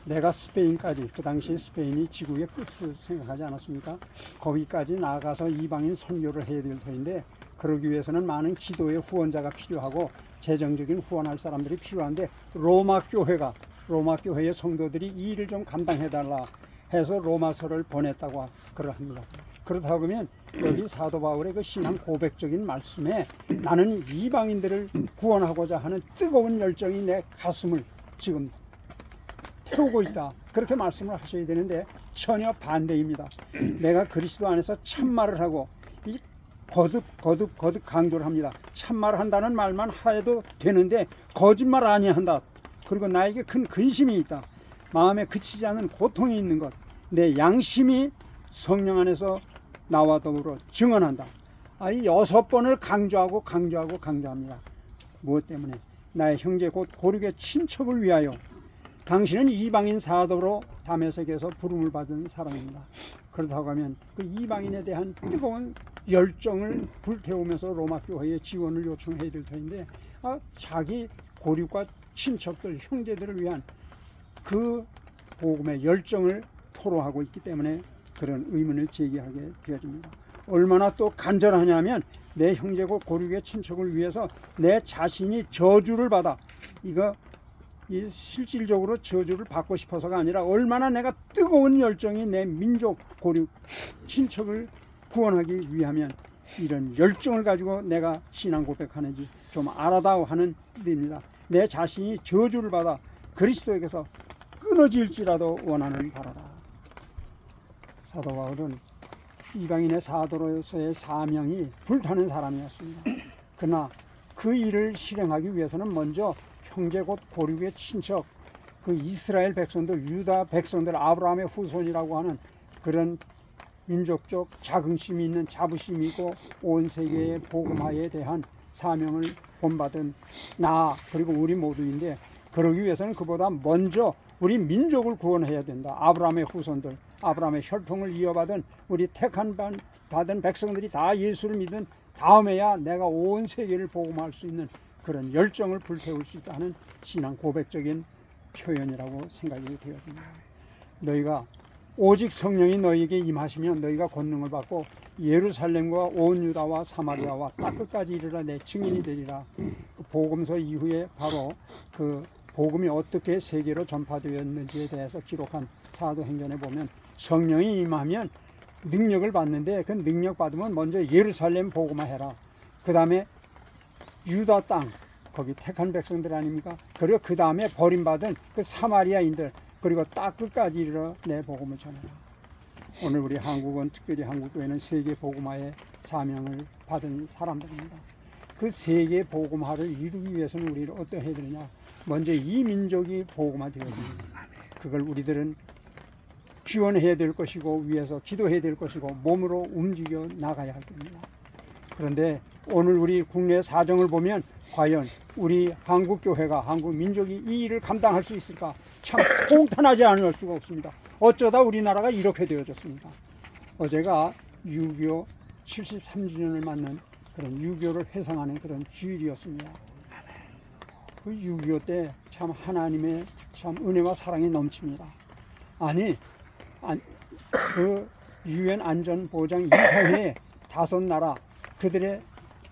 내가 스페인까지, 그 당시 스페인이 지구의 끝으로 생각하지 않았습니까? 거기까지 나가서 이방인 선교를 해야 될 터인데, 그러기 위해서는 많은 기도의 후원자가 필요하고 재정적인 후원할 사람들이 필요한데, 로마 교회의 성도들이 이 일을 좀 감당해달라 해서 로마서를 보냈다고 그러합니다. 그렇다고 하면 여기 사도 바울의 그 신앙 고백적인 말씀에 나는 이방인들을 구원하고자 하는 뜨거운 열정이 내 가슴을 지금 태우고 있다, 그렇게 말씀을 하셔야 되는데 전혀 반대입니다. 내가 그리스도 안에서 참말을 하고 이 거듭 강조를 합니다. 참말을 한다는 말만 해도 되는데 거짓말 아니한다. 그리고 나에게 큰 근심이 있다. 마음에 그치지 않는 고통이 있는 것, 내 양심이 성령 안에서 나와 더불어 증언한다. 이 6번을 강조합니다. 무엇 때문에? 나의 형제 곧 고륙의 친척을 위하여. 당신은 이방인 사도로 다메섹에서 부름을 받은 사람입니다. 그렇다고 하면 그 이방인에 대한 뜨거운 열정을 불태우면서 로마 교회에 지원을 요청해야 될 터인데, 자기 고륙과 친척들, 형제들을 위한 그 복음의 열정을 토로하고 있기 때문에 그런 의문을 제기하게 되어집니다. 얼마나 또 간절하냐면 내 형제고 고륙의 친척을 위해서 내 자신이 저주를 받아, 이 실질적으로 저주를 받고 싶어서가 아니라 얼마나 내가 뜨거운 열정이 내 민족 고륙 친척을 구원하기 위하면 이런 열정을 가지고 내가 신앙 고백하는지 좀 알아다오 하는 뜻입니다. 내 자신이 저주를 받아 그리스도에게서 끊어질지라도 원하는 바라라. 사도 바울은 이방인의 사도로서의 사명이 불타는 사람이었습니다. 그러나 그 일을 실행하기 위해서는 먼저 형제 곧 고륙의 친척, 그 이스라엘 백성들, 유다 백성들, 아브라함의 후손이라고 하는 그런 민족적 자긍심이 있는 자부심이 있고 온 세계의 복음화에 대한 사명을 본받은 나, 그리고 우리 모두인데, 그러기 위해서는 그보다 먼저 우리 민족을 구원해야 된다. 아브라함의 후손들, 아브라함의 혈통을 이어받은 우리 택한 받은 백성들이 다 예수를 믿은 다음에야 내가 온 세계를 복음할 수 있는 그런 열정을 불태울 수 있다는 신앙 고백적인 표현이라고 생각이 되어집니다. 너희가 오직 성령이 너희에게 임하시면 너희가 권능을 받고 예루살렘과 온 유다와 사마리아와 땅끝까지 이르러 내 증인이 되리라. 그 복음서 이후에 바로 그 복음이 어떻게 세계로 전파되었는지에 대해서 기록한 사도행전에 보면 성령이 임하면 능력을 받는데, 그 능력 받으면 먼저 예루살렘 복음화해라. 그 다음에 유다 땅, 거기 택한 백성들 아닙니까? 그리고 그 다음에 버림받은 그 사마리아인들, 그리고 땅끝까지 이르러 내 복음을 전해라. 오늘 우리 한국은, 특별히 한국교회는 세계 복음화의 사명을 받은 사람들입니다. 그 세계 복음화를 이루기 위해서는 우리를 어떻게 해야 되느냐? 먼저 이 민족이 복음화 되어집니다. 그걸 우리들은 지원해야 될 것이고, 위해서 기도해야 될 것이고, 몸으로 움직여 나가야 할 겁니다. 그런데 오늘 우리 국내 사정을 보면 과연 우리 한국교회가, 한국민족이 이 일을 감당할 수 있을까? 참 통탄하지 않을 수가 없습니다. 어쩌다 우리나라가 이렇게 되어졌습니까? 어제가 6.25 73주년을 맞는 그런 6.25를 회상하는 그런 주일이었습니다. 그 6.25 때 참 하나님의 참 은혜와 사랑이 넘칩니다. 그 UN 안전보장 이사회에 5나라, 그들의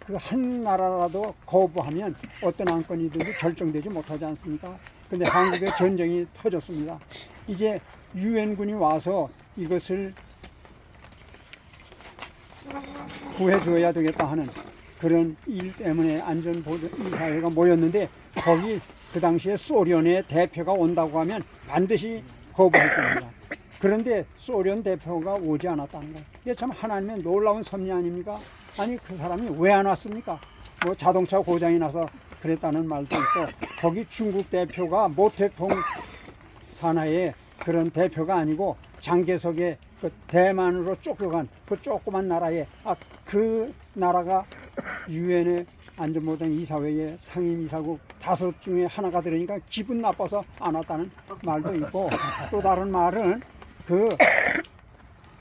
그 한 나라라도 거부하면 어떤 안건이든지 결정되지 못하지 않습니까? 근데 한국에 전쟁이 터졌습니다. 이제 유엔군이 와서 이것을 구해줘야 되겠다 하는 그런 일 때문에 안전보장이사회가 모였는데, 거기 그 당시에 소련의 대표가 온다고 하면 반드시 거부할 겁니다. 그런데 소련 대표가 오지 않았다는 거예요. 이게 참 하나님의 놀라운 섭리 아닙니까? 아니, 그 사람이 왜 안 왔습니까? 뭐 자동차 고장이 나서 그랬다는 말도 있고, 거기 중국 대표가 모택동 산하의 그런 대표가 아니고 장개석의 그 대만으로 쫓겨간 그 조그만 나라에, 그 나라가 유엔의 안전보장 이사회의 상임이사국 5 중에 하나가 들으니까 기분 나빠서 안 왔다는 말도 있고, 또 다른 말은 그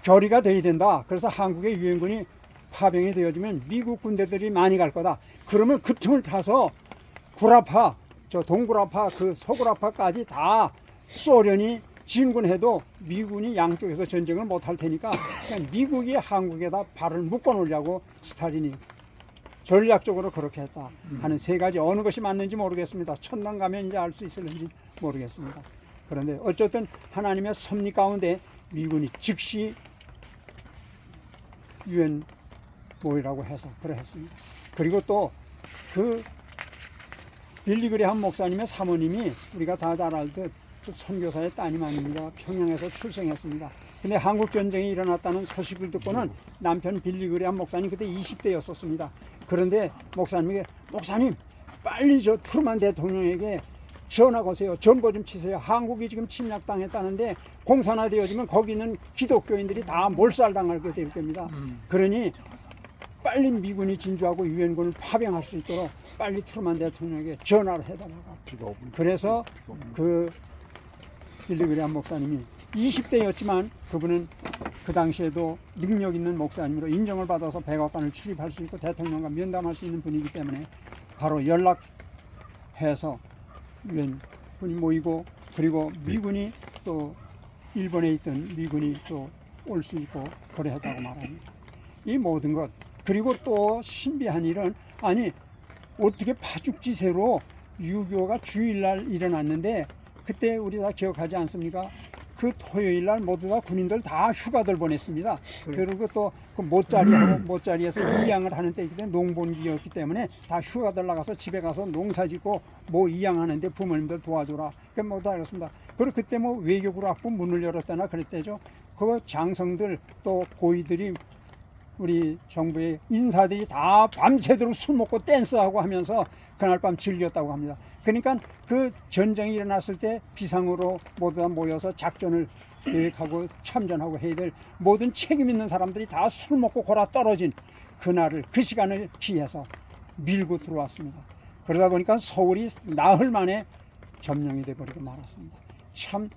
결의가 돼야 된다. 그래서 한국의 유엔군이 파병이 되어지면 미국 군대들이 많이 갈 거다. 그러면 그 틈을 타서 구라파, 저 동구라파, 그 서구라파까지 다 소련이 진군해도 미군이 양쪽에서 전쟁을 못할 테니까 그냥 미국이 한국에다 발을 묶어 놓으려고 스탈린이 전략적으로 그렇게 했다 하는 세 가지, 어느 것이 맞는지 모르겠습니다. 천당 가면 이제 알 수 있을지 모르겠습니다. 그런데 어쨌든 하나님의 섭리 가운데 미군이 즉시 유엔 모이라고 해서 그러했습니다. 그리고 또 그 빌리그레함 목사님의 사모님이 우리가 다 잘 알듯 그 선교사의 따님 아닙니다. 평양에서 출생했습니다. 근데 한국 전쟁이 일어났다는 소식을 듣고는 남편 빌리그레함 목사님 그때 20대였었습니다. 그런데 목사님 빨리 저 트루만 대통령에게 전화 거세요. 전보 좀 치세요. 한국이 지금 침략당했다는데 공산화되어지면 거기 있는 기독교인들이 다 몰살당하게 될 겁니다. 그러니 빨리 미군이 진주하고 유엔군을 파병할 수 있도록 빨리 트루만 대통령에게 전화를 해달라고. 그래서 그 빌리그레함 목사님이 20대였지만 그분은 그 당시에도 능력 있는 목사님으로 인정을 받아서 백악관을 출입할 수 있고 대통령과 면담할 수 있는 분이기 때문에 바로 연락해서 유엔군이 모이고, 그리고 미군이 또 일본에 있던 미군이 또 올 수 있고 그래했다고 말합니다. 이 모든 것, 그리고 또 신비한 일은, 아니 어떻게 파죽지세로 유교가 주일날 일어났는데 그때 우리 다 기억하지 않습니까? 그 토요일날 모두 다 군인들 다 휴가들 보냈습니다. 그리고 또 그 못자리에서 이양을 하는 때이기 때문에 농번기였기 때문에 다 휴가들 나가서 집에 가서 농사 짓고 뭐 이양하는데 부모님들 도와줘라. 그게 모두 알았습니다. 그리고 그때 뭐 외교부학부 문을 열었다나 그랬대죠. 그 장성들 또 고위들이 우리 정부의 인사들이 다 밤새도록 술 먹고 댄스하고 하면서 그날 밤 즐겼다고 합니다. 그러니까 그 전쟁이 일어났을 때 비상으로 모두 다 모여서 작전을 계획하고 참전하고 해야 될 모든 책임 있는 사람들이 다 술 먹고 골아 떨어진 그날을, 그 시간을 피해서 밀고 들어왔습니다. 그러다 보니까 서울이 나흘 만에 점령이 돼버리고 말았습니다. 참,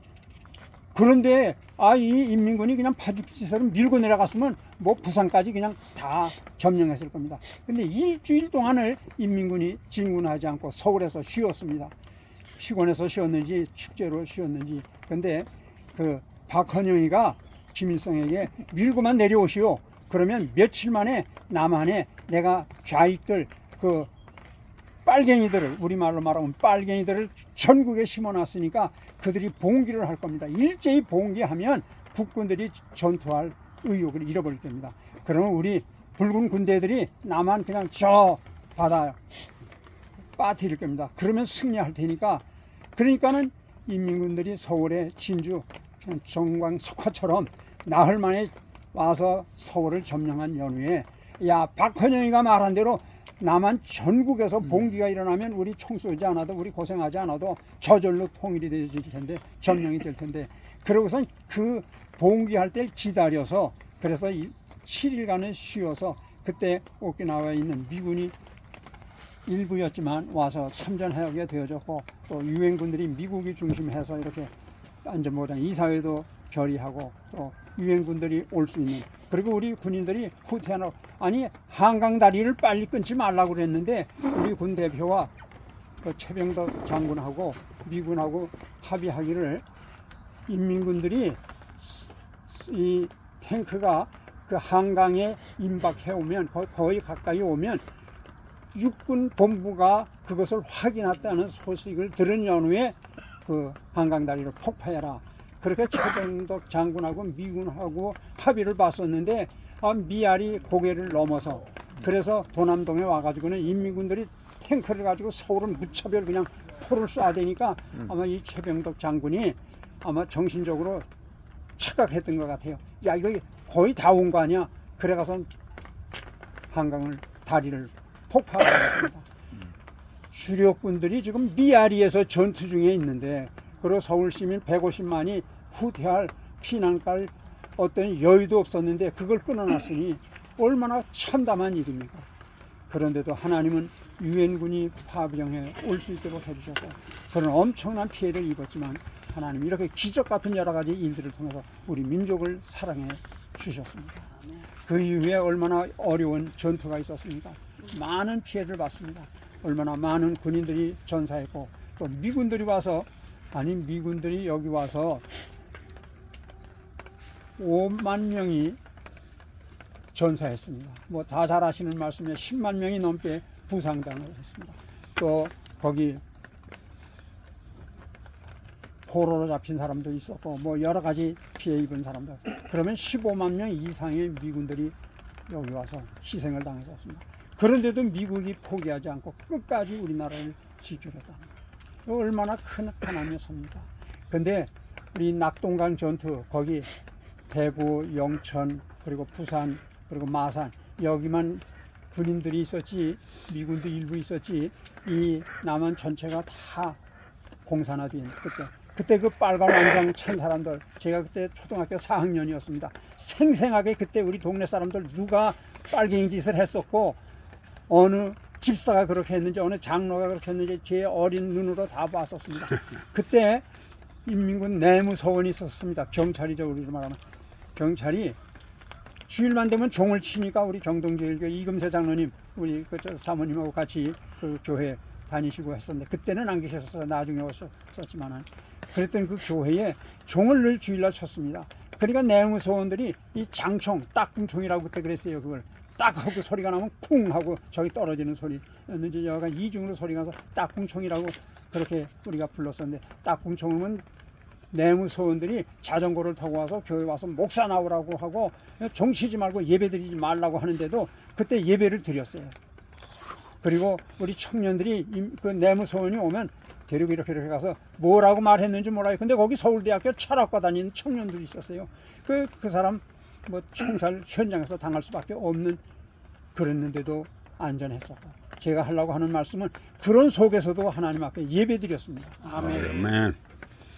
그런데 이 인민군이 그냥 파죽지세로 밀고 내려갔으면 뭐 부산까지 그냥 다 점령했을 겁니다. 근데 일주일 동안을 인민군이 진군하지 않고 서울에서 쉬었습니다. 피곤해서 쉬었는지 축제로 쉬었는지. 근데 그 박헌영이가 김일성에게 밀고만 내려오시오. 그러면 며칠 만에 남한에 내가 좌익들, 그 빨갱이들을, 우리말로 말하면 빨갱이들을 전국에 심어놨으니까 그들이 봉기를 할 겁니다. 일제히 봉기하면 국군들이 전투할 의욕을 잃어버릴 겁니다. 그러면 우리 붉은 군대들이 남한 그냥 저 바다 빠뜨릴 겁니다. 그러면 승리할 테니까, 그러니까는 인민군들이 서울에 진주, 정광, 석화처럼 나흘 만에 와서 서울을 점령한 연후에, 야, 박헌영이가 말한 대로 남한 전국에서 봉기가 일어나면 우리 총 쏘지 않아도, 우리 고생하지 않아도 저절로 통일이 될 텐데, 점령이 될 텐데, 그러고서 그 봉기할 때 기다려서, 그래서 7일간을 쉬어서 그때 오키나와에 있는 미군이 일부였지만 와서 참전하게 되어졌고, 또 유엔군들이 미국이 중심해서 이렇게 안전보장 이사회도 결의하고, 또 유엔군들이 올 수 있는, 그리고 우리 군인들이 후퇴하라고, 아니 한강 다리를 빨리 끊지 말라고 그랬는데 우리 군 대표와 그 최병덕 장군하고 미군하고 합의하기를, 인민군들이 이 탱크가 그 한강에 임박해 오면, 거의 가까이 오면 육군 본부가 그것을 확인했다는 소식을 들은 연후에 그 한강 다리를 폭파해라. 그렇게 최병덕 장군하고 미군하고 합의를 봤었는데, 미알이 고개를 넘어서, 그래서 도남동에 와가지고는 인민군들이 탱크를 가지고 서울을 무차별 그냥 포를 쏴대니까 아마 이 최병덕 장군이 아마 정신적으로 착각했던 것 같아요. 야, 이거 거의 다 온 거 아니야? 그래가서 한강을, 다리를 폭파하였습니다. 주력군들이 지금 미아리에서 전투 중에 있는데, 그리고 서울 시민 150만이 후퇴할, 피난갈 어떤 여유도 없었는데 그걸 끊어놨으니 얼마나 참담한 일입니까? 그런데도 하나님은 유엔군이 파병해 올 수 있도록 해주셨고, 그런 엄청난 피해를 입었지만 하나님 이렇게 기적 같은 여러 가지 일들을 통해서 우리 민족을 사랑해 주셨습니다. 그 이후에 얼마나 어려운 전투가 있었습니까? 많은 피해를 봤습니다. 얼마나 많은 군인들이 전사했고, 또 미군들이 와서 아니 미군들이 여기 와서 5만 명이 전사했습니다. 뭐 다 잘 아시는 말씀에 10만 명이 넘게 부상당을 했습니다. 또 거기 포로로 잡힌 사람도 있었고 뭐 여러 가지 피해 입은 사람들, 그러면 15만 명 이상의 미군들이 여기 와서 희생을 당했었습니다. 그런데도 미국이 포기하지 않고 끝까지 우리나라를 지키려다. 얼마나 큰 하나님의 섭니다. 근데 우리 낙동강 전투, 거기 대구, 영천, 그리고 부산, 그리고 마산, 여기만 군인들이 있었지 미군도 일부 있었지 이 남한 전체가 다 공산화된 그때 그 빨간 왕장 찬 사람들, 제가 그때 초등학교 4학년이었습니다. 생생하게 그때 우리 동네 사람들 누가 빨갱이 짓을 했었고 어느 집사가 그렇게 했는지 어느 장로가 그렇게 했는지 제 어린 눈으로 다 봤었습니다. 그때 인민군 내무서원이 있었습니다. 경찰이죠, 우리로 말하면. 경찰이 주일만 되면 종을 치니까 우리 경동제일교회 이금세 장로님, 우리 그 사모님하고 같이 그 교회 다니시고 했었는데 그때는 안 계셨어서 나중에 오셨었지만은, 그랬더니 그 교회에 종을 늘 주일날 쳤습니다. 그러니까 내무소원들이 이 장총, 딱궁총이라고 그때 그랬어요. 그걸 딱 하고 소리가 나면 쿵 하고 저기 떨어지는 소리였는지 여간 이중으로 소리가 나서 딱궁총이라고 그렇게 우리가 불렀었는데, 딱궁총은 내무소원들이 자전거를 타고 와서 교회 와서 목사 나오라고 하고 종 치지 말고 예배 드리지 말라고 하는데도 그때 예배를 드렸어요. 그리고 우리 청년들이 그 내무소원이 오면 데리고 이렇게 가서 뭐라고 말했는지 몰라요. 근데 거기 서울대학교 철학과 다니는 청년들이 있었어요. 그 사람 뭐 총살 현장에서 당할 수밖에 없는, 그랬는데도 안전했었고, 제가 하려고 하는 말씀은 그런 속에서도 하나님 앞에 예배드렸습니다. 아멘.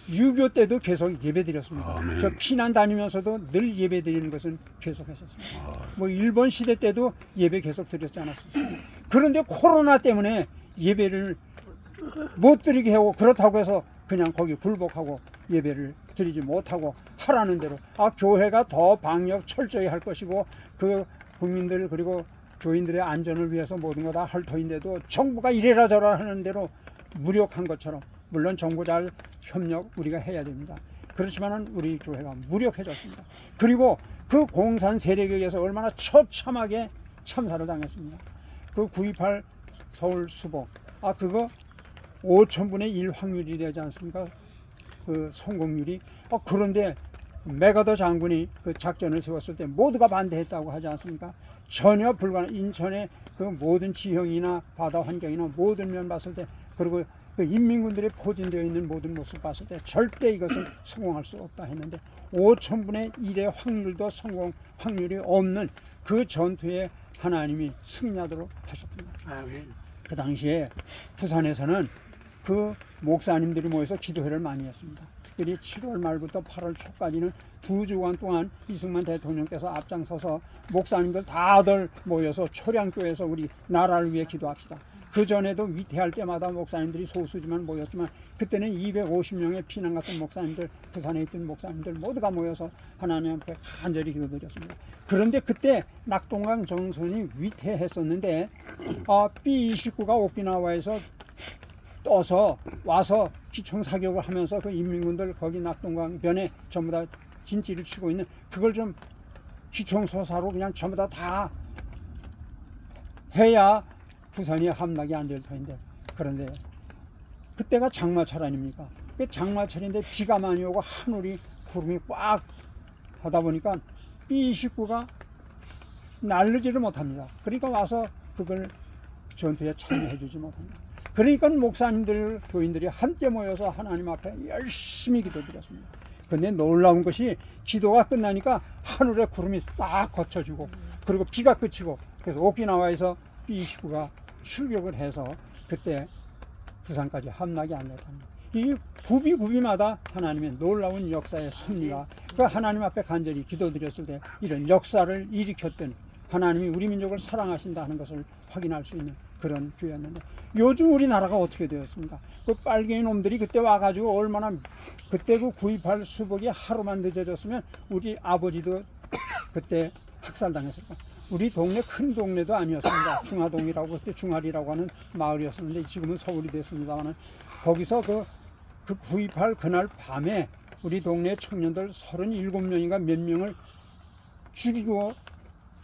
6.25 때도 계속 예배드렸습니다. 아멘. 저 피난 다니면서도 늘 예배드리는 것은 계속했었습니다. 뭐 일본 시대 때도 예배 계속 드렸지 않았습니까? 그런데 코로나 때문에 예배를 못 드리게 하고, 그렇다고 해서 그냥 거기 굴복하고 예배를 드리지 못하고 하라는 대로, 교회가 더 방역 철저히 할 것이고 그 국민들 그리고 교인들의 안전을 위해서 모든 거 다 할 터인데도 정부가 이래라 저래라 하는 대로 무력한 것처럼, 물론 정부 잘 협력 우리가 해야 됩니다. 그렇지만은 우리 교회가 무력해졌습니다. 그리고 그 공산 세력에 의해서 얼마나 처참하게 참사를 당했습니다. 그 9.28 서울 수복, 그거 5,000분의 1 확률이 되지 않습니까? 그 성공률이. 그런데 메가더 장군이 그 작전을 세웠을 때 모두가 반대했다고 하지 않습니까? 전혀 불가능. 인천의 그 모든 지형이나 바다 환경이나 모든 면 봤을 때, 그리고 그 인민군들의 포진되어 있는 모든 모습 봤을 때 절대 이것은 성공할 수 없다 했는데, 5,000분의 1의 확률도 성공 확률이 없는 그 전투에 하나님이 승리하도록 하셨습니다. 그 당시에 부산에서는 그 목사님들이 모여서 기도회를 많이 했습니다. 특별히 7월 말부터 8월 초까지는 2주간 동안 이승만 대통령께서 앞장서서 목사님들 다들 모여서 초량교에서 우리 나라를 위해 기도합시다. 그 전에도 위태할 때마다 목사님들이 소수지만 모였지만, 그때는 250명의 피난 같은 목사님들, 부산에 있던 목사님들 모두가 모여서 하나님 앞에 간절히 기도드렸습니다. 그런데 그때 낙동강 정선이 위태했었는데, B-29가 오키나와에서 떠서 와서 기총 사격을 하면서 그 인민군들 거기 낙동강 변에 전부 다 진지를 치고 있는, 그걸 좀 기총 소사로 그냥 전부 다 해야 부산이 함락이 안 될 터인데, 그런데 그때가 장마철 아닙니까? 그 장마철인데 비가 많이 오고 하늘이 구름이 꽉 하다 보니까 B-29가 날르지를 못합니다. 그러니까 와서 그걸 전투에 참여해 주지 못합니다. 그러니까 목사님들, 교인들이 함께 모여서 하나님 앞에 열심히 기도드렸습니다. 근데 놀라운 것이 기도가 끝나니까 하늘에 구름이 싹 거쳐지고, 그리고 비가 그치고, 그래서 오키나와에서 B-29가 출격을 해서 그때 부산까지 함락이 안 됐답니다. 이 구비마다 하나님의 놀라운 역사의 섭리가, 그 하나님 앞에 간절히 기도드렸을 때 이런 역사를 일으켰던 하나님이 우리 민족을 사랑하신다 하는 것을 확인할 수 있는 그런 교회였는데, 요즘 우리나라가 어떻게 되었습니까? 그 빨갱이 놈들이 그때 와가지고 얼마나, 그때 그 9.28 수복이 하루만 늦어졌으면 우리 아버지도 그때 학살당했을 거예요. 우리 동네 큰 동네도 아니었습니다. 중화동이라고, 그때 중화리라고 하는 마을이었었는데 지금은 서울이 됐습니다만, 거기서 그 그 구입할 그날 밤에 우리 동네 청년들 37명인가 몇 명을 죽이고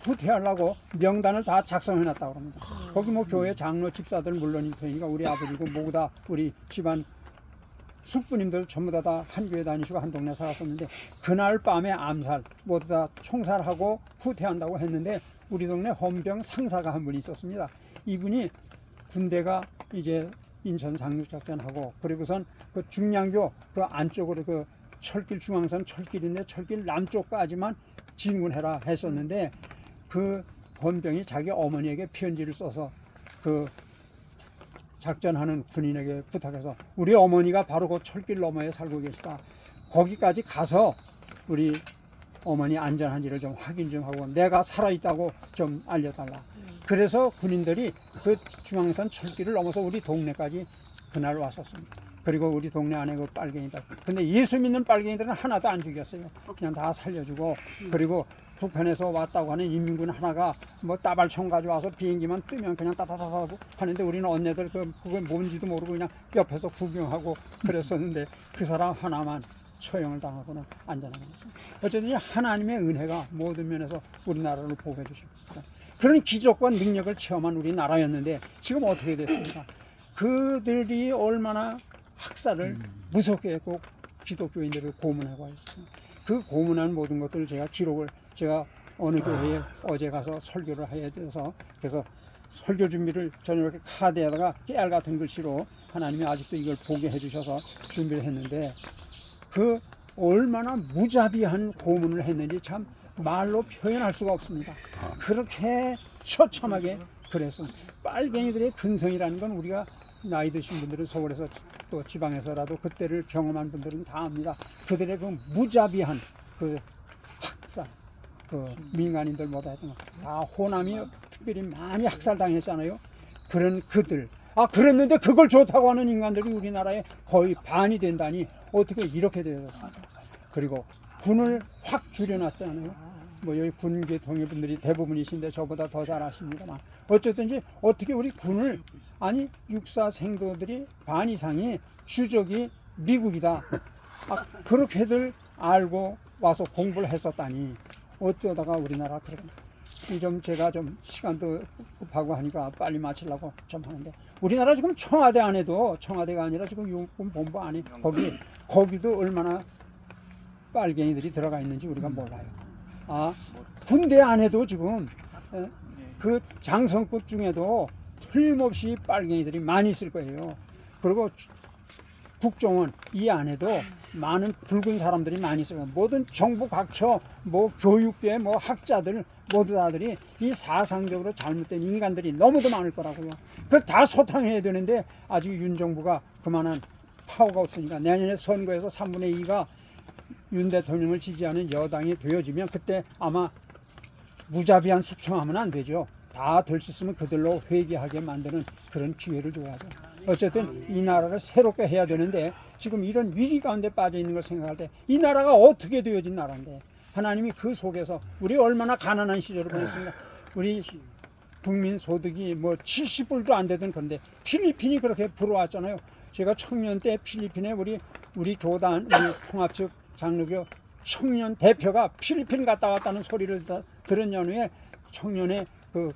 후퇴하려고 명단을 다 작성해놨다고 합니다. 거기 뭐 교회 장로 집사들 물론일 테니까 우리 아버지고 모두 다 우리 집안 숙부님들 전부 다 한 교회 다니시고 한 동네 살았었는데 그날 밤에 암살 모두 다 총살하고 후퇴한다고 했는데 우리 동네 헌병 상사가 한 분이 있었습니다. 이분이 군대가 이제 인천 상륙작전하고 그리고선 그 중량교 그 안쪽으로 그 철길 중앙선 철길인데 철길 남쪽까지만 진군해라 했었는데 그 헌병이 자기 어머니에게 편지를 써서 그 작전하는 군인에게 부탁해서 우리 어머니가 바로 그 철길 너머에 살고 계시다. 거기까지 가서 우리 어머니 안전한지를 좀 확인 좀 하고 내가 살아있다고 좀 알려달라. 그래서 군인들이 그 중앙선 철길을 넘어서 우리 동네까지 그날 왔었습니다. 그리고 우리 동네 안에 그 빨갱이들. 근데 예수 믿는 빨갱이들은 하나도 안 죽였어요. 그냥 다 살려주고 그리고 북한에서 왔다고 하는 인민군 하나가 뭐 따발총 가져와서 비행기만 뜨면 그냥 따다다다고 하는데 우리는 언니들 그게 뭔지도 모르고 그냥 옆에서 구경하고 그랬었는데 그 사람 하나만 처형을 당하고는 안전하게 됐습니다. 어쨌든 하나님의 은혜가 모든 면에서 우리나라를 보호해 주십니다. 그런 기적과 능력을 체험한 우리나라였는데 지금 어떻게 됐습니까? 그들이 얼마나 학살을 무섭게 했고 기독교인들을 고문하고 있습니다. 그 고문한 모든 것들을 제가 기록을 제가 어느 교회에 어제 가서 설교를 해야 돼서 그래서 설교 준비를 저는 이렇게 카드에다가 깨알 같은 글씨로 하나님이 아직도 이걸 보게 해주셔서 준비를 했는데 그 얼마나 무자비한 고문을 했는지 참 말로 표현할 수가 없습니다. 그렇게 처참하게 그래서 빨갱이들의 근성이라는 건 우리가 나이 드신 분들은 서울에서 또 지방에서라도 그때를 경험한 분들은 다 압니다. 그들의 그 무자비한 그 학살, 그 민간인들보다 했던 거 다 호남이 특별히 많이 학살당했잖아요. 그런 그들 그랬는데 그걸 좋다고 하는 인간들이 우리나라에 거의 반이 된다니 어떻게 이렇게 되었습니까? 그리고 군을 확 줄여놨잖아요. 뭐 여기 군계 동료분들이 대부분이신데 저보다 더 잘 아십니다만 어쨌든지 어떻게 우리 군을 아니 육사 생도들이 반 이상이 주적이 미국이다. 그렇게들 알고 와서 공부를 했었다니 어쩌다가 우리나라 그런 좀 제가 좀 시간도 급하고 하니까 빨리 마치려고 좀 하는데 우리나라 지금 청와대 안에도 청와대가 아니라 지금 육군 본부 안에 거기도 얼마나 빨갱이들이 들어가 있는지 우리가 몰라요. 군대 안에도 지금 그 장성급 중에도 틀림없이 빨갱이들이 많이 있을 거예요. 그리고 국정원 이 안에도 많은 붉은 사람들이 많이 있어요. 모든 정부 각처 뭐 교육계 뭐 학자들 모두 다들이 이 사상적으로 잘못된 인간들이 너무도 많을 거라고요. 그걸 다 소탕해야 되는데 아직 윤 정부가 그만한 파워가 없으니까 내년에 선거에서 3분의 2가 윤 대통령을 지지하는 여당이 되어지면 그때 아마 무자비한 숙청하면 안 되죠. 다 될 수 있으면 그들로 회개하게 만드는 그런 기회를 줘야죠. 어쨌든 이 나라를 새롭게 해야 되는데 지금 이런 위기 가운데 빠져 있는 걸 생각할 때 이 나라가 어떻게 되어진 나라인데 하나님이 그 속에서 우리 얼마나 가난한 시절을 보냈습니까? 우리 국민 소득이 뭐 70불도 안 되던 건데 필리핀이 그렇게 불어왔잖아요. 제가 청년 때 필리핀에 우리 교단 우리 통합 측 장로교 청년 대표가 필리핀 갔다 왔다는 소리를 들은 연후에 청년의 그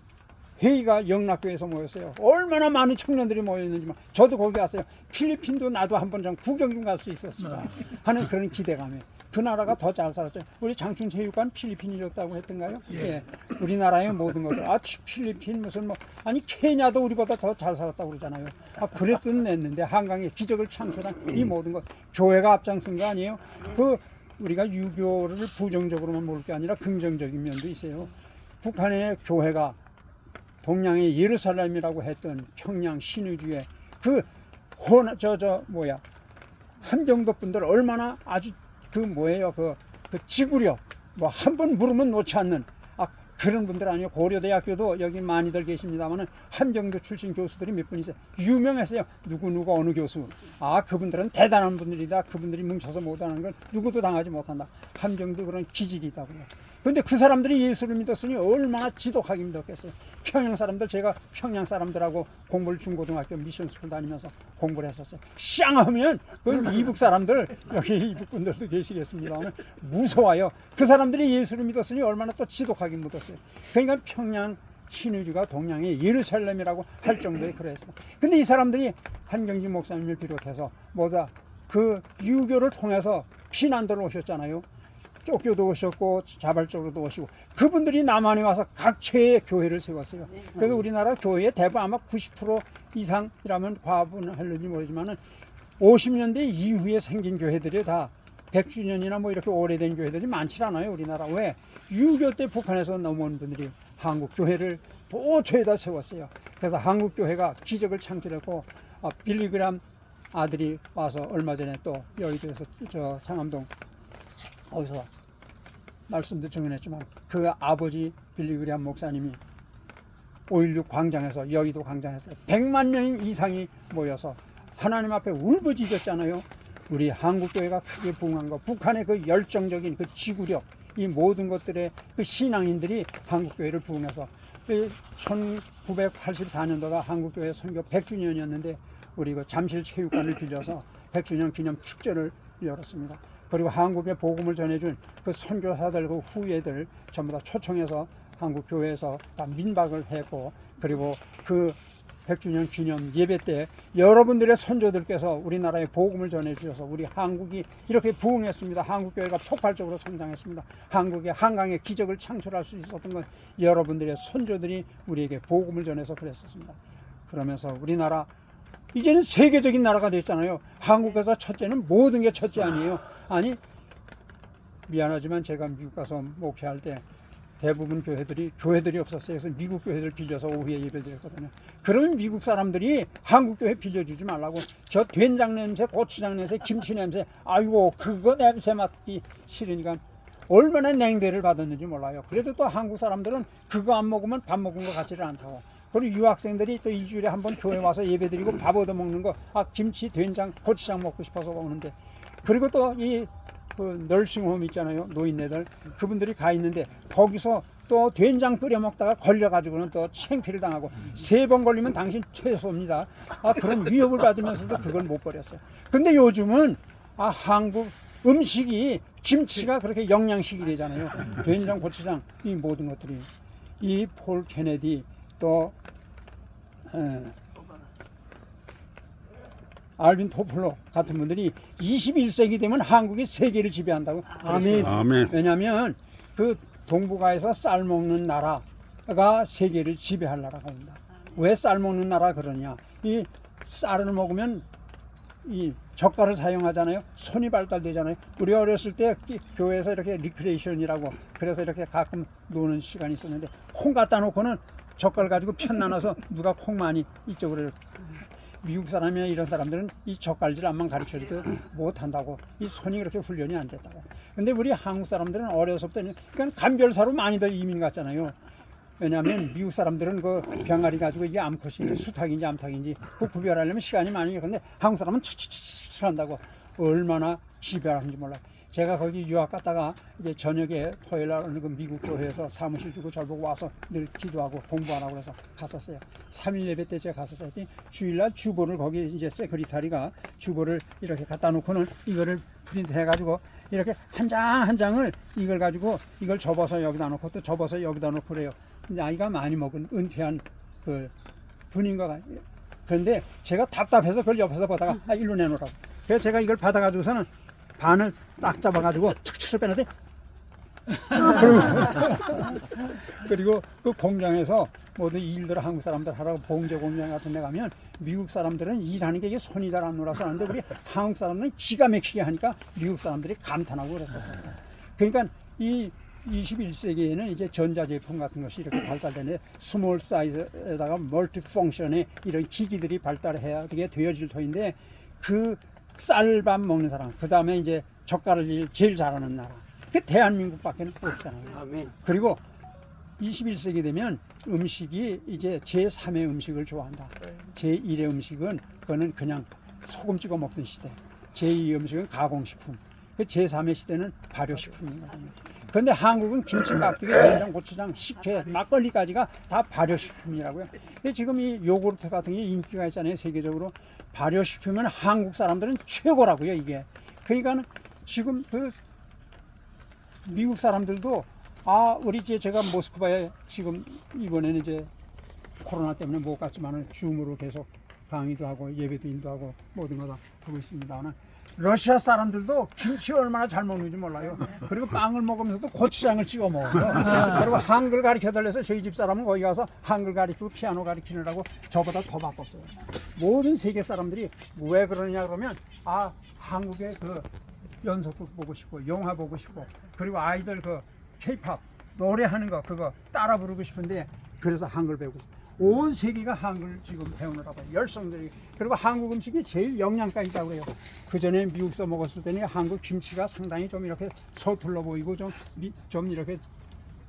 회의가 영락교에서 모였어요. 얼마나 많은 청년들이 모였는지 저도 거기 갔어요. 필리핀도 나도 한번 좀 구경 좀 갈 수 있었을까 하는 그런 기대감에 그 나라가 더 잘 살았죠. 우리 장충체육관 필리핀이었다고 했던가요? 예. 우리나라의 모든 것들 필리핀 무슨 아니 케냐도 우리보다 더 잘 살았다고 그러잖아요. 그랬던 냈는데 한강에 기적을 창출한 이 모든 것 교회가 앞장선 거 아니에요? 우리가 유교를 부정적으로만 볼 게 아니라 긍정적인 면도 있어요. 북한의 교회가 동양의 예루살렘이라고 했던 평양 신의주의 한정도 분들 얼마나 아주 그 지구력 한 번 물으면 놓지 않는 그런 분들 아니에요. 고려대학교도 여기 많이들 계십니다만은 함경도 출신 교수들이 몇 분 있어요. 유명했어요. 누구 어느 교수. 아, 그분들은 대단한 분들이다. 그분들이 뭉쳐서 못하는 건 누구도 당하지 못한다. 함경도 그런 기질이 있다고요. 근데 그 사람들이 예수를 믿었으니 얼마나 지독하게 믿었겠어요. 평양 사람들, 제가 평양 사람들하고 공부를 중고등학교 미션스쿨 다니면서 공부를 했었어요. 쌍하면 그 이북 사람들, 여기 이북 분들도 계시겠습니다만 무서워요. 그 사람들이 예수를 믿었으니 얼마나 또 지독하게 믿었어요. 그러니까 평양 신의주가 동양의 예루살렘이라고 할 정도에 그랬습니다. 근데 이 사람들이 한경지 목사님을 비롯해서 뭐다 그 유교를 통해서 피난들 오셨잖아요. 쫓겨도 오셨고 자발적으로도 오시고 그분들이 남한에 와서 각처에 교회를 세웠어요. 그래서 우리나라 교회의 대부분 아마 90% 이상이라면 과분할는지 모르지만은 50년대 이후에 생긴 교회들이 다 100주년이나 뭐 이렇게 오래된 교회들이 많지 않아요. 우리나라. 왜? 유교 때 북한에서 넘어온 분들이 한국 교회를 도처에다 세웠어요. 그래서 한국 교회가 기적을 창출했고 빌리그람 아들이 와서 얼마 전에 또 여의도에서 저 상암동 어디서 말씀도 정연했지만 그 아버지 빌리그리암 목사님이 5.16 광장에서 여의도 광장에서 100만 명 이상이 모여서 하나님 앞에 울부짖었잖아요. 우리 한국교회가 크게 부흥한 거, 북한의 그 열정적인 그 지구력, 이 모든 것들의 그 신앙인들이 한국교회를 부흥해서 1984년도가 한국교회 선교 100주년이었는데 우리 그 잠실 체육관을 빌려서 100주년 기념 축제를 열었습니다. 그리고 한국에 복음을 전해준 그 선교사들, 그 후예들 전부 다 초청해서 한국 교회에서 다 민박을 했고, 그리고 그 100주년 기념 예배 때 여러분들의 선조들께서 우리나라에 복음을 전해주셔서 우리 한국이 이렇게 부흥했습니다. 한국 교회가 폭발적으로 성장했습니다. 한국의 한강의 기적을 창출할 수 있었던 건 여러분들의 선조들이 우리에게 복음을 전해서 그랬었습니다. 그러면서 우리나라 이제는 세계적인 나라가 됐잖아요. 한국에서 첫째는 모든 게 첫째 아니에요. 아니, 미안하지만 제가 미국 가서 목회할 때 대부분 교회들이 없었어요. 그래서 미국 교회들 빌려서 오후에 예배 드렸거든요. 그러면 미국 사람들이 한국 교회 빌려주지 말라고, 저 된장 냄새, 고추장 냄새, 김치 냄새, 아이고 그거 냄새 맡기 싫으니까 얼마나 냉대를 받았는지 몰라요. 그래도 또 한국 사람들은 그거 안 먹으면 밥 먹은 것 같지를 않다고. 그리고 유학생들이 또 일주일에 한 번 교회 와서 예배 드리고 밥 얻어 먹는 거, 김치, 된장, 고추장 먹고 싶어서 먹는데, 그리고 또 이 그 널싱홈 있잖아요. 노인네들, 그분들이 가 있는데 거기서 또 된장 끓여 먹다가 걸려가지고는 또 창피를 당하고 3번 걸리면 당신 퇴소입니다. 그런 위협을 받으면서도 그걸 못 버렸어요. 근데 요즘은 한국 음식이 김치가 그렇게 영양식이래잖아요. 된장, 고추장, 이 모든 것들이, 이 폴 케네디 또 알빈 토플러 같은 분들이 21세기 되면 한국이 세계를 지배한다고 그랬어요. 아멘. 왜냐하면 그 동북아에서 쌀 먹는 나라가 세계를 지배할 나라가 온다. 왜 쌀 먹는 나라 그러냐? 이 쌀을 먹으면 이 젓갈을 사용하잖아요. 손이 발달되잖아요. 우리 어렸을 때 교회에서 이렇게 리크레이션이라고, 그래서 이렇게 가끔 노는 시간이 있었는데 콩 갖다 놓고는 젓갈 가지고 편 나눠서 누가 콩 많이 이쪽으로. 미국 사람이나 이런 사람들은 이 젓갈질 안만 가르쳐줘도 못한다고, 이 손이 그렇게 훈련이 안 됐다고. 근데 우리 한국 사람들은 어려서부터 그러니까 감별사로 많이들 이민 갔잖아요. 왜냐하면 미국 사람들은 그 병아리 가지고 이게 암컷인지 수탉인지 암탉인지 그 구별하려면 시간이 많이 걸리는데 한국 사람은 척척척 한다고 얼마나 지배하는지 몰라요. 제가 거기 유학 갔다가 이제 저녁에 토요일 날 어느 그 미국 교회에서 사무실 주고 저를 보고 와서 늘 기도하고 공부하라고 해서 갔었어요. 3일 예배 때 제가 갔었어요. 주일날 주보를 거기 이제 세크리타리가 주보를 이렇게 갖다 놓고는 이거를 프린트 해가지고 이렇게 한 장 한 장을 이걸 가지고 이걸 접어서 여기다 놓고 또 접어서 여기다 놓고 그래요. 나이가 많이 먹은 은퇴한 그 분인 것 같아요. 그런데 제가 답답해서 그걸 옆에서 보다가 일로 내놓으라고. 그래서 제가 이걸 받아가지고서는 반을 딱 잡아가지고 척척 빼는데 그리고 그 공장에서 모든 일들을 한국 사람들 하라고 봉제 공장 같은 데 가면 미국 사람들은 일하는 게 이게 손이 잘 안 놀아서 하는데 우리 한국 사람들은 기가 막히게 하니까 미국 사람들이 감탄하고 그랬어요. 그러니까 이 21세기에는 이제 전자제품 같은 것이 이렇게 발달되는데 스몰 사이즈에다가 멀티 펑션의 이런 기기들이 발달해야 되게 되어질 터인데 그 쌀밥 먹는 사람, 그 다음에 이제 젓갈을 제일 잘하는 나라, 그 대한민국밖에 없잖아요. 아멘. 그리고 21세기 되면 음식이 이제 제3의 음식을 좋아한다. 제1의 음식은 그거는 그냥 소금 찍어 먹던 시대. 제2의 음식은 가공식품. 그 제3의 시대는 발효식품이거든요. 그런데 한국은 김치, 깍두기, 된장, 고추장, 식혜, 막걸리까지가 다 발효식품이라고요. 근데 지금 이 요구르트 같은 게 인기가 있잖아요, 세계적으로. 발효식품은 한국 사람들은 최고라고요, 이게. 그러니까 지금 그 미국 사람들도 우리 제가 모스크바에 지금 이번에는 이제 코로나 때문에 못 갔지만은 줌으로 계속 강의도 하고 예배도 인도하고 모든 거 다 하고 있습니다만 러시아 사람들도 김치 얼마나 잘 먹는지 몰라요. 그리고 빵을 먹으면서도 고추장을 찍어 먹어요. 그리고 한글 가르쳐 달래서 저희 집 사람은 거기 가서 한글 가르치고 피아노 가르치느라고 저보다 더 바빴어요. 모든 세계 사람들이 왜 그러냐 그러면 한국의 그 연속극 보고 싶고 영화 보고 싶고 그리고 아이들 그 K-팝 노래하는 거 그거 따라 부르고 싶은데 그래서 한글 배우고 있어요. 온 세계가 한글 지금 배우느라고 열성들이. 그리고 한국 음식이 제일 영양가 있다고 해요. 그 전에 미국서 먹었을 때는 한국 김치가 상당히 좀 이렇게 서툴러 보이고 좀 이렇게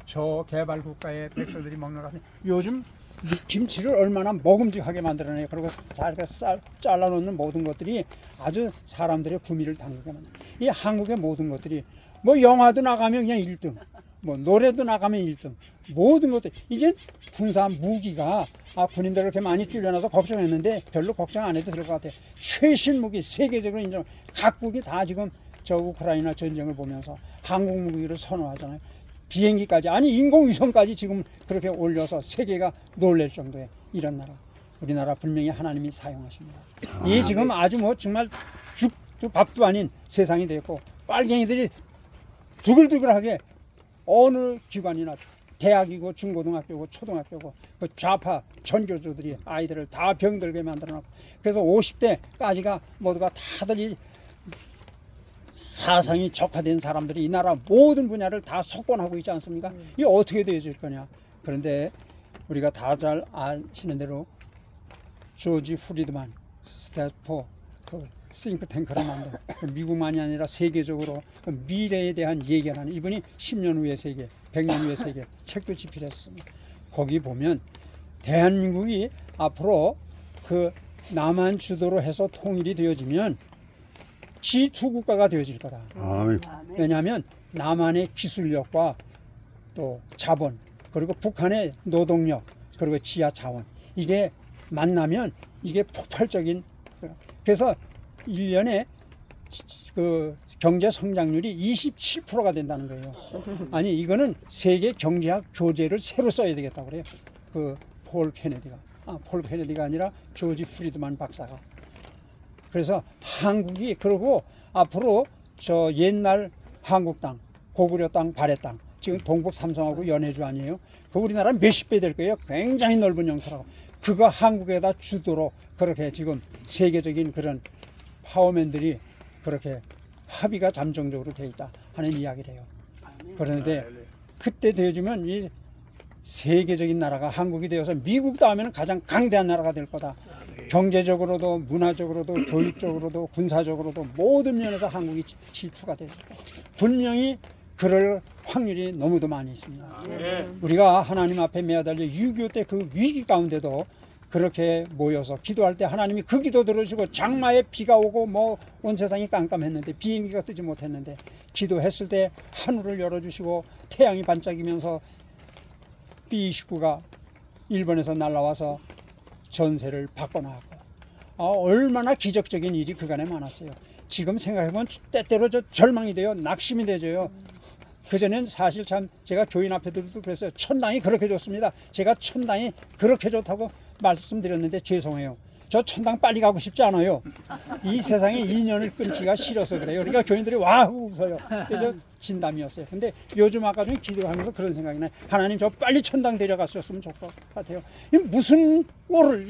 저개발 국가의 백성들이 먹는 것 같아요. 요즘 김치를 얼마나 먹음직하게 만들어내요. 그리고 잘게 잘라놓는 모든 것들이 아주 사람들의 구미를 당기게 만들어요. 이 한국의 모든 것들이 뭐 영화도 나가면 그냥 1등, 뭐 노래도 나가면 1등, 모든 것들. 이제 군사 무기가 군인들 이렇게 많이 줄여놔서 걱정했는데 별로 걱정 안 해도 될 것 같아요. 최신 무기 세계적으로 인정. 각국이 다 지금 저 우크라이나 전쟁을 보면서 한국 무기를 선호하잖아요. 비행기까지 인공위성까지 지금 그렇게 올려서 세계가 놀랄 정도의 이런 나라. 우리나라 분명히 하나님이 사용하십니다. 이 지금 아주 뭐 정말 죽도 밥도 아닌 세상이 됐고 빨갱이들이 두글두글하게 어느 기관이나 대학이고 중고등학교고 초등학교고 그 좌파 전교조들이 아이들을 다 병들게 만들어놓고 그래서 50대까지가 모두가 다들 이 사상이 적화된 사람들이 이 나라 모든 분야를 다 석권하고 있지 않습니까? 이게 어떻게 되어질 거냐. 그런데 우리가 다 잘 아시는 대로 조지 프리드만 스탠포드 그 싱크탱크를 만든 미국만이 아니라 세계적으로 미래에 대한 얘기하는 이분이 10년 후의 세계, 100년 후의 세계 책도 집필했습니다. 거기 보면 대한민국이 앞으로 그 남한 주도로 해서 통일이 되어지면 G2 국가가 되어질 거다. 왜냐하면 남한의 기술력과 또 자본 그리고 북한의 노동력 그리고 지하 자원 이게 만나면 이게 폭발적인 그래서 1년에 그 경제 성장률이 27%가 된다는 거예요. 아니 이거는 세계 경제학 교재를 새로 써야 되겠다고 그래요. 그 폴 케네디가 아니라 조지 프리드만 박사가. 그래서 한국이 그리고 앞으로 저 옛날 한국 땅, 고구려 땅, 발해 땅 지금 동북 삼성하고 연해주 아니에요? 그 우리나라 몇십 배 될 거예요. 굉장히 넓은 영토라고. 그거 한국에다 주도록 그렇게 지금 세계적인 그런 파워맨들이 그렇게 합의가 잠정적으로 돼 있다 하는 이야기를 해요. 그런데 그때 되어지면 이 세계적인 나라가 한국이 되어서 미국도 하면 가장 강대한 나라가 될 거다. 경제적으로도 문화적으로도 교육적으로도 군사적으로도 모든 면에서 한국이 G2가 되죠. 분명히 그럴 확률이 너무도 많이 있습니다. 우리가 하나님 앞에 매달려 6.25 때 그 위기 가운데도 그렇게 모여서 기도할 때 하나님이 그 기도 들으시고 장마에 비가 오고 뭐 온 세상이 깜깜했는데 비행기가 뜨지 못했는데 기도했을 때 하늘을 열어주시고 태양이 반짝이면서 B-29가 일본에서 날아와서 전세를 바꿔나가고 얼마나 기적적인 일이 그간에 많았어요. 지금 생각해보면 때때로 절망이 돼요. 낙심이 되죠. 그전엔 사실 참 제가 교인 앞에도 그랬어요. 천당이 그렇게 좋습니다. 제가 천당이 그렇게 좋다고 말씀드렸는데 죄송해요. 저 천당 빨리 가고 싶지 않아요. 이 세상에 인연을 끊기가 싫어서 그래요. 그러니까 교인들이 와 하고 웃어요. 그래서 진담이었어요. 근데 요즘 아까 좀 기도하면서 그런 생각이 나요. 하나님 저 빨리 천당 데려갔었으면 좋을 것 같아요. 무슨 꼴을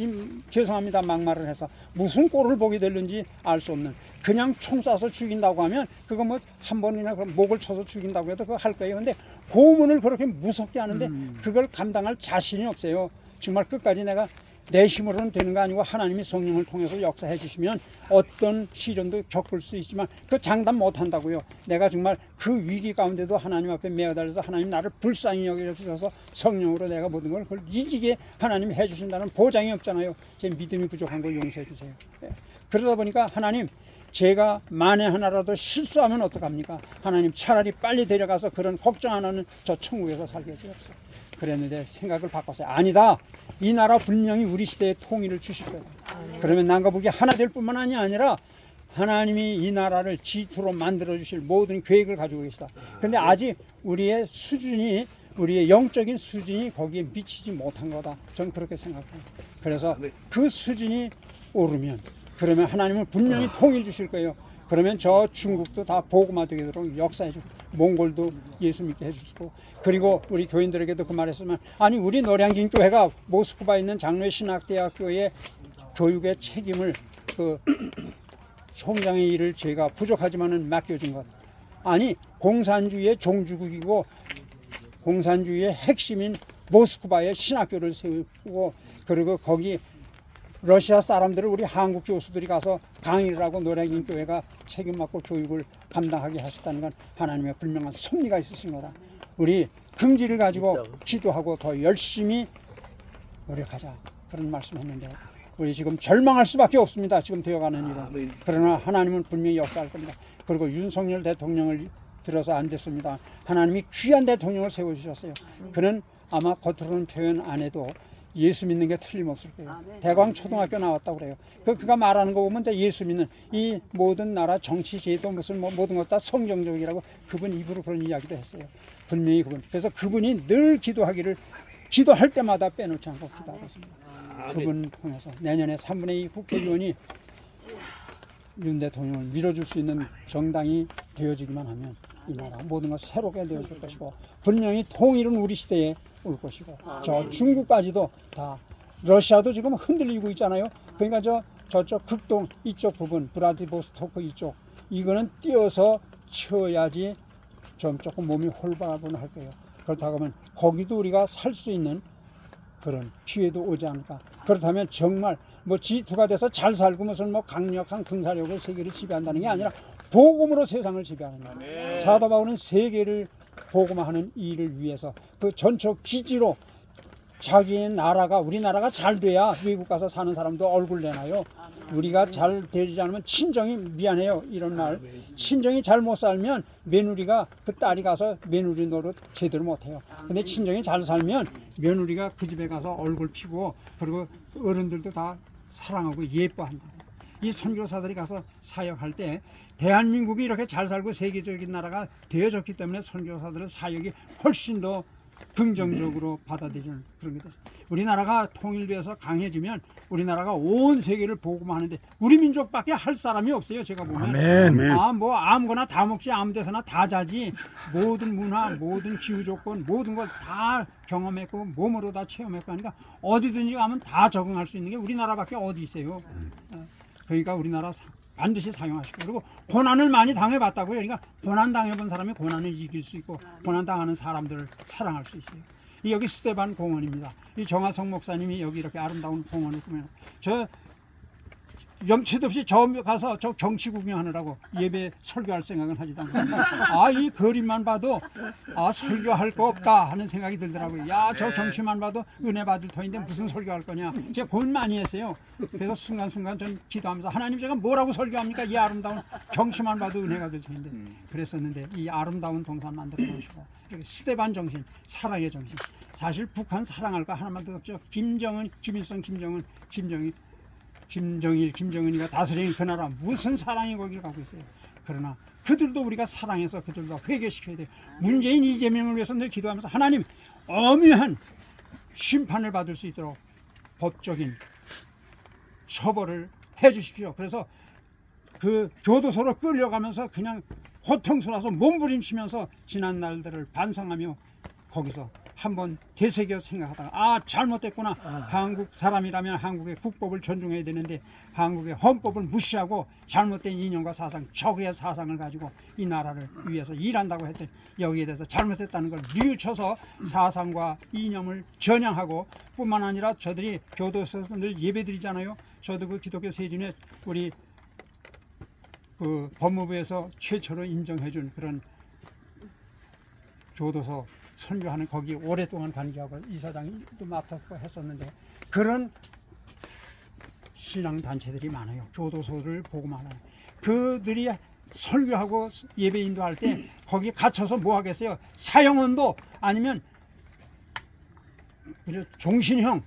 죄송합니다 막말을 해서 무슨 꼴을 보게 되는지 알 수 없는 그냥 총 쏴서 죽인다고 하면 그거 뭐 한 번이나 목을 쳐서 죽인다고 해도 그거 할 거예요. 근데 고문을 그렇게 무섭게 하는데 그걸 감당할 자신이 없어요. 정말 끝까지 내가 내 힘으로는 되는 거 아니고 하나님이 성령을 통해서 역사해 주시면 어떤 시련도 겪을 수 있지만 그 장담 못 한다고요. 내가 정말 그 위기 가운데도 하나님 앞에 매어달려서 하나님 나를 불쌍히 여겨주셔서 성령으로 내가 모든 걸 그걸 이기게 하나님이 해 주신다는 보장이 없잖아요. 제 믿음이 부족한 걸 용서해 주세요. 그러다 보니까 하나님, 제가 만에 하나라도 실수하면 어떡합니까? 하나님, 차라리 빨리 데려가서 그런 걱정 안 하는 저 천국에서 살게 해주옵소서. 그랬는데 생각을 바꿨어요. 아니다. 이 나라 분명히 우리 시대에 통일을 주실 거다. 그러면 남과 북이 하나 될 뿐만 아니라 하나님이 이 나라를 G2로 만들어 주실 모든 계획을 가지고 계시다. 근데 아직 우리의 수준이, 우리의 영적인 수준이 거기에 미치지 못한 거다. 저는 그렇게 생각해요. 그래서 그 수준이 오르면, 그러면 하나님은 분명히 통일 주실 거예요. 그러면 저 중국도 다 복음화 되도록 역사해 주고, 몽골도 예수 믿게 해주시고, 그리고 우리 교인들에게도 그 말했으면, 아니 우리 노량진 교회가 모스크바에 있는 장로회 신학대학교의 교육의 책임을 그 총장의 일을 제가 부족하지만은 맡겨준 것. 아니 공산주의의 종주국이고 공산주의의 핵심인 모스크바에 신학교를 세우고, 그리고 거기 러시아 사람들을 우리 한국 교수들이 가서 강의를 하고 노량진 교회가 책임 맡고 교육을 감당하게 하셨다는 건 하나님의 분명한 섭리가 있으신 거다. 우리 긍지를 가지고 기도하고 더 열심히 노력하자, 그런 말씀했는데 우리 지금 절망할 수밖에 없습니다. 지금 되어가는 일은. 그러나 하나님은 분명히 역사할 겁니다. 그리고 윤석열 대통령을 들어서 안 됐습니다. 하나님이 귀한 대통령을 세워주셨어요. 그는 아마 겉으로는 표현 안 해도 예수 믿는 게 틀림없을 거예요. 대광 초등학교 나왔다고 그래요. 그가 말하는 거 보면 예수 믿는 이 모든 나라 정치 제도 무슨 뭐 모든 것 다 성경적이라고 그분 입으로 그런 이야기도 했어요. 분명히 그분. 그래서 그분이 늘 기도하기를, 기도할 때마다 빼놓지 않고 기도하고 있습니다. 그분 통해서 내년에 3분의 2 국회의원이 윤 대통령을 밀어줄 수 있는 정당이 되어지기만 하면 이 나라 모든 것 새롭게 되어질 것이고, 분명히 통일은 우리 시대에 올 것이고, 저 중국까지도 다, 러시아도 지금 흔들리고 있잖아요. 그러니까 저쪽 극동 이쪽 부분, 브라디보스토크 이쪽, 이거는 뛰어서 쳐야지 좀 조금 몸이 홀바분할 거예요. 그렇다고 하면 거기도 우리가 살 수 있는 그런 기회도 오지 않을까. 그렇다면 정말 뭐 G2가 돼서 잘 살고 무슨 뭐 강력한 군사력으로 세계를 지배한다는 게 아니라 복음으로 세상을 지배하는 거예요. 사도 바울은 세계를 복음화하는 일을 위해서 그 전적 기지로 자기의 나라가, 우리나라가 잘 돼야 외국 가서 사는 사람도 얼굴 내놔요. 우리가 잘 되지 않으면 친정이, 미안해요 이런 말, 친정이 잘 못 살면 며느리가, 그 딸이 가서 며느리 노릇 제대로 못해요. 근데 친정이 잘 살면 며느리가 그 집에 가서 얼굴 피고, 그리고 어른들도 다 사랑하고 예뻐한다. 이 선교사들이 가서 사역할 때 대한민국이 이렇게 잘 살고 세계적인 나라가 되어졌기 때문에 선교사들의 사역이 훨씬 더 긍정적으로 받아들이는 그런 게 됐어요. 우리나라가 통일돼서 강해지면 우리나라가 온 세계를 복음하는데 우리 민족밖에 할 사람이 없어요. 제가 보면 뭐 아무거나 다 먹지, 아무 데서나 다 자지, 모든 문화, 모든 기후 조건, 모든 걸 다 경험했고 몸으로 다 체험했고 하니까 어디든지 가면 다 적응할 수 있는 게 우리나라밖에 어디 있어요. 그러니까 우리나라 반드시 사용하시고, 그리고 고난을 많이 당해봤다고요. 그러니까 고난 당해본 사람이 고난을 이길 수 있고 고난 당하는 사람들을 사랑할 수 있어요. 여기 스테반 공원입니다. 이 정하성 목사님이 여기 이렇게 아름다운 공원을 꾸며, 저 염치도 없이 저 가서 저 경치 구경하느라고 예배 설교할 생각은 하지도 않고, 이 그림만 봐도 설교할 거 없다 하는 생각이 들더라고요. 저 경치만 봐도 은혜 받을 터인데 무슨 설교할 거냐, 제가 고민 많이 했어요. 그래서 순간순간 전 기도하면서, 하나님 제가 뭐라고 설교합니까? 이 아름다운 경치만 봐도 은혜가 될 터인데. 그랬었는데 이 아름다운 동산 만들어 놓으시고, 스테반 정신, 사랑의 정신. 사실 북한 사랑할 거 하나만 더 없죠. 김정은, 김일성, 김정일, 김정은이가 다스리는 그 나라 무슨 사랑이 거기를 가고 있어요. 그러나 그들도 우리가 사랑해서 그들도 회개시켜야 돼요. 문재인, 이재명을 위해서 늘 기도하면서 하나님 엄연한 심판을 받을 수 있도록 법적인 처벌을 해 주십시오. 그래서 그 교도소로 끌려가면서 그냥 고통스러워서 몸부림치면서 지난 날들을 반성하며 거기서 한번 되새겨 생각하다가 잘못됐구나. 한국 사람이라면 한국의 국법을 존중해야 되는데 한국의 헌법을 무시하고 잘못된 이념과 사상, 적의 사상을 가지고 이 나라를 위해서 일한다고 했더니 여기에 대해서 잘못했다는 걸 뉘우쳐서 사상과 이념을 전향하고 뿐만 아니라 저들이 교도소에서 늘 예배드리잖아요. 저도 그 기독교 세준에 우리 그 법무부에서 최초로 인정해준 그런 교도소 선교하는 거기 오랫동안 관계하고 이사장이 또 맡았고 했었는데 그런 신앙단체들이 많아요. 교도소를 보고만 하는 그들이 설교하고 예배 인도할 때 거기 갇혀서 뭐 하겠어요? 사형원도 아니면 종신형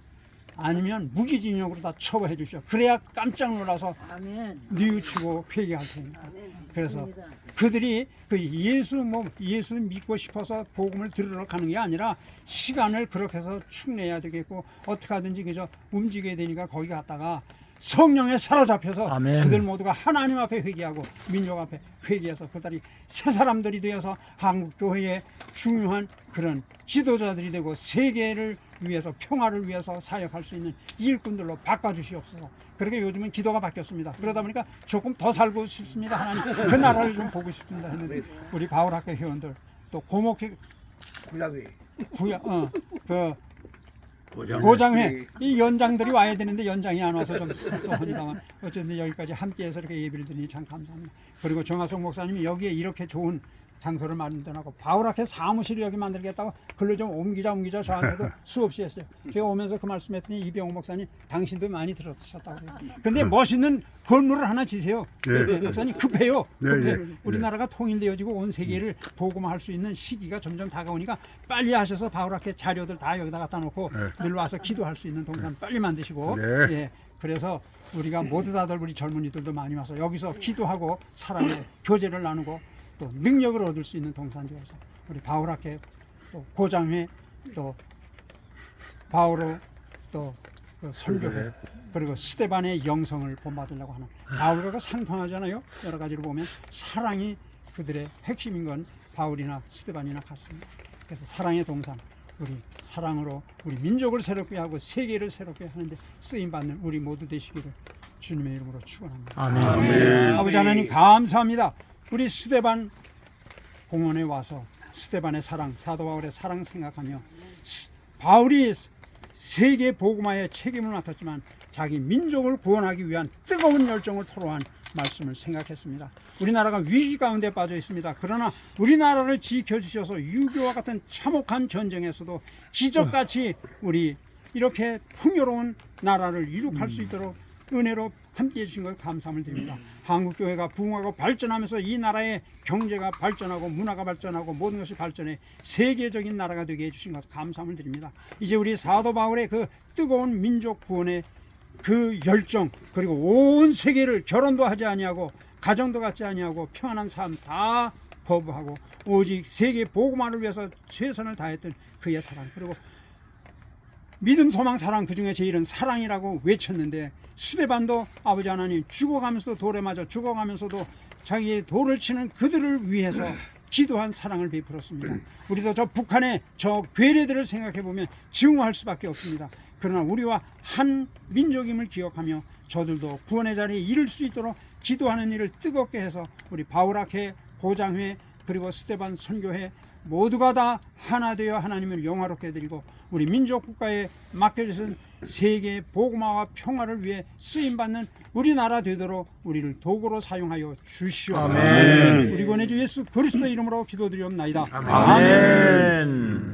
아니면 무기징역으로 다 처벌해 주십시오. 그래야 깜짝 놀라서 뉘우치고 회개할 테니까. 그래서 그들이 그 예수 믿고 싶어서 복음을 들으러 가는 게 아니라 시간을 그렇게 해서 축내야 되겠고 어떻게 하든지 그저 움직여야 되니까 거기 갔다가 성령에 사로잡혀서 그들 모두가 하나님 앞에 회개하고 민족 앞에 회개해서 그들이 새 사람들이 되어서 한국 교회의 중요한 그런 지도자들이 되고 세계를 위해서 평화를 위해서 사역할 수 있는 일꾼들로 바꿔주시옵소서. 그렇게 요즘은 기도가 바뀌었습니다. 그러다 보니까 조금 더 살고 싶습니다. 하나님 그 나라를 좀 보고 싶습니다 했는데 우리 바울학교 회원들 또 고목회 고장회 이 연장들이 와야 되는데 연장이 안 와서 좀 섭섭합니다만 어쨌든 여기까지 함께해서 이렇게 예배를 드리니 참 감사합니다. 그리고 정하성 목사님이 여기에 이렇게 좋은 장소를 만들어놓고 바울학회 사무실을 여기 만들겠다고 글로 좀 옮기자 저한테도 수없이 했어요. 제가 오면서 그 말씀했더니 이병호 목사님 당신도 많이 들으셨다고 그래요. 근데 멋있는 건물을 하나 지세요. 목사님 급해요. 우리나라가 통일되어지고 온 세계를 복음화할 수 있는 시기가 점점 다가오니까 빨리 하셔서 바울학회 자료들 다 여기다 갖다 놓고 늘 와서 기도할 수 있는 동산 빨리 만드시고 예. 그래서 우리가 모두 다들 우리 젊은이들도 많이 와서 여기서 기도하고 사람의 교제를 나누고 또 능력을 얻을 수 있는 동산지어서 우리 바울학회 또 고장회 또 바오로 또 그 설교회 그리고 스데반의 영성을 본받으려고 하는 바울과 상통하잖아요. 여러 가지로 보면 사랑이 그들의 핵심인 건 바울이나 스데반이나 같습니다. 그래서 사랑의 동산 우리 사랑으로 우리 민족을 새롭게 하고 세계를 새롭게 하는데 쓰임받는 우리 모두 되시기를 주님의 이름으로 축원합니다. 아멘. 아버지 하나님 감사합니다. 우리 스데반 공원에 와서 스데반의 사랑, 사도 바울의 사랑 생각하며 바울이 세계 복음화의 책임을 맡았지만 자기 민족을 구원하기 위한 뜨거운 열정을 토로한 말씀을 생각했습니다. 우리나라가 위기 가운데 빠져 있습니다. 그러나 우리나라를 지켜주셔서 유교와 같은 참혹한 전쟁에서도 기적같이 우리 이렇게 풍요로운 나라를 이룩할 수 있도록 은혜로 함께해 주신 것 감사함을 드립니다. 한국교회가 부흥하고 발전하면서 이 나라의 경제가 발전하고 문화가 발전하고 모든 것이 발전해 세계적인 나라가 되게 해주신 것 감사함을 드립니다. 이제 우리 사도 바울의 그 뜨거운 민족 구원의 그 열정 그리고 온 세계를 결혼도 하지 아니하고 가정도 갖지 아니하고 평안한 삶 다 거부하고 오직 세계 복음화를 위해서 최선을 다했던 그의 사랑 그리고 믿음, 소망, 사랑 그 중에 제일은 사랑이라고 외쳤는데 스데반도 아버지 하나님 죽어가면서도 돌에 맞아 죽어가면서도 자기의 돌을 치는 그들을 위해서 기도한 사랑을 베풀었습니다. 우리도 저 북한의 저 괴뢰들을 생각해 보면 증오할 수밖에 없습니다. 그러나 우리와 한 민족임을 기억하며 저들도 구원의 자리에 이를 수 있도록 기도하는 일을 뜨겁게 해서 우리 바울학회, 고장회 그리고 스데반 선교회 모두가 다 하나 되어 하나님을 영화롭게 드리고 우리 민족 국가에 맡겨주신 세계 복음화와 평화를 위해 쓰임받는 우리나라 되도록 우리를 도구로 사용하여 주시옵소서. 우리 구원의 주 예수 그리스도의 이름으로 기도드리옵나이다. 아멘.